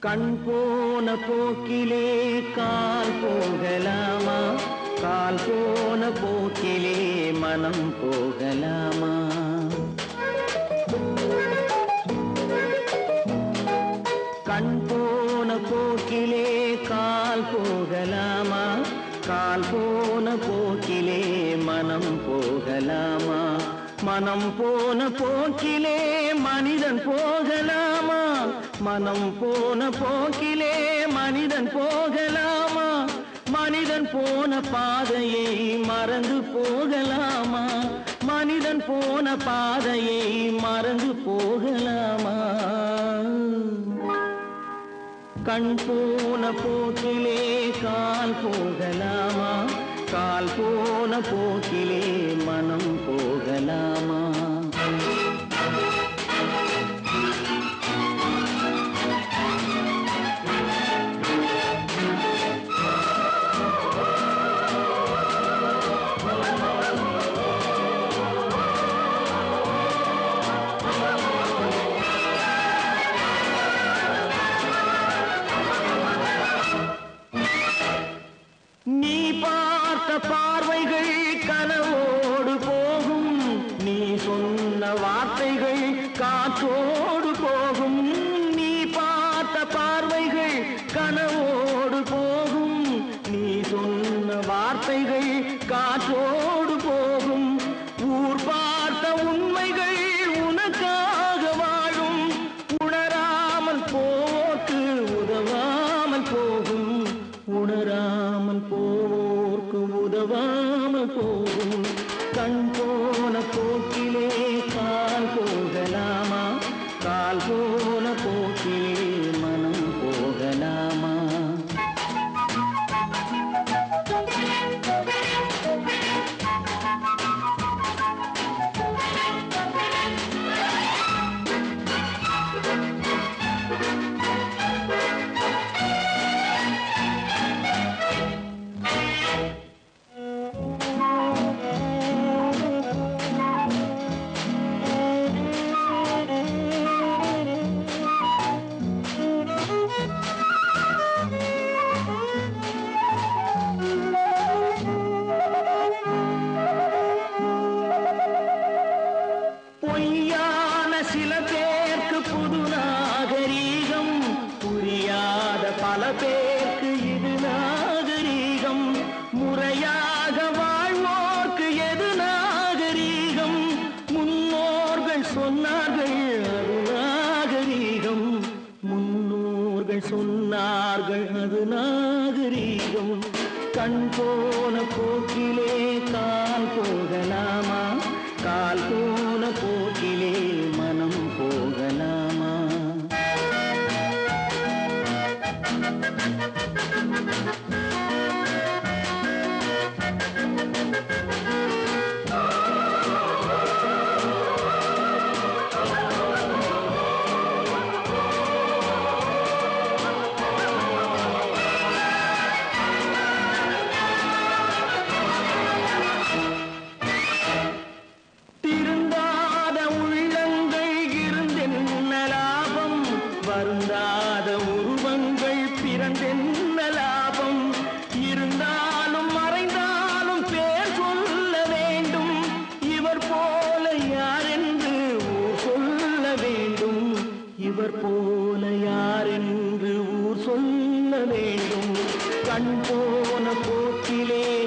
கண் போன போக்கிலே கால் போகலாமா, கால் போன போக்கிலே மனம் போகலாமா? கண் போன போக்கிலே கால் போகலாமா, கால் போன போக்கிலே மனம் போகலாமா? மனம் போன போக்கிலே மனிதன் போகலாமா, மனம் போன போக்கிலே மனிதன் போகலாமா? மனிதன் போன பாதையை மறந்து போகலாமா, மனிதன் போன பாதையை மறந்து போகலாமா? கண் போன போக்கிலே கால் போகலாமா, கால் போன போக்கிலே மனம் போகலாமா? நீ பார்த்த பார்வைகள் கனவோடு போகும், நீ சொன்ன வார்த்தைகள் காற்றோடு போகும். நீ பார்த்த பார்வைகள் கனவோடு போகும், நீ சொன்ன வார்த்தைகள் காற்றோடு போகும். ஊர் பார்த்த உண்மைகள் உனக்காக வாழும், உணராமல் போக்கு உதவாமல் போகும், உணராமல் போவோர்க்கு உதவாமல் போகும். கண் போன போக்கிலே கால் போகலாமா, கால் போன போக்கிலே மனம் போகலாமா? பொய்யான சில பேருக்கு புது நாகரீகம், புரியாத பல பேருக்கு இது நாகரீகம். முறையாக வாழ்வோர்க்கு எது நாகரீகம்? முன்னோர்கள் சொன்னார்கள் அது நாகரீகம், முன்னோர்கள் சொன்னார்கள் அது நாகரீகம். கண் போன போக்கிலே கால் போகலாமா, கால் போன போக்கிலே மனம் போகலாமா? வருந்தாத உருவங்கள் பிறந்தென்ன லாபம்? இருந்தாலும் மறைந்தாலும் பேர் சொல்ல வேண்டும், இவர் போல யார் என்று ஊர் சொல்ல வேண்டும், இவர் போல யார் என்று ஊர் சொல்ல வேண்டும். கண் போன காட்டிலே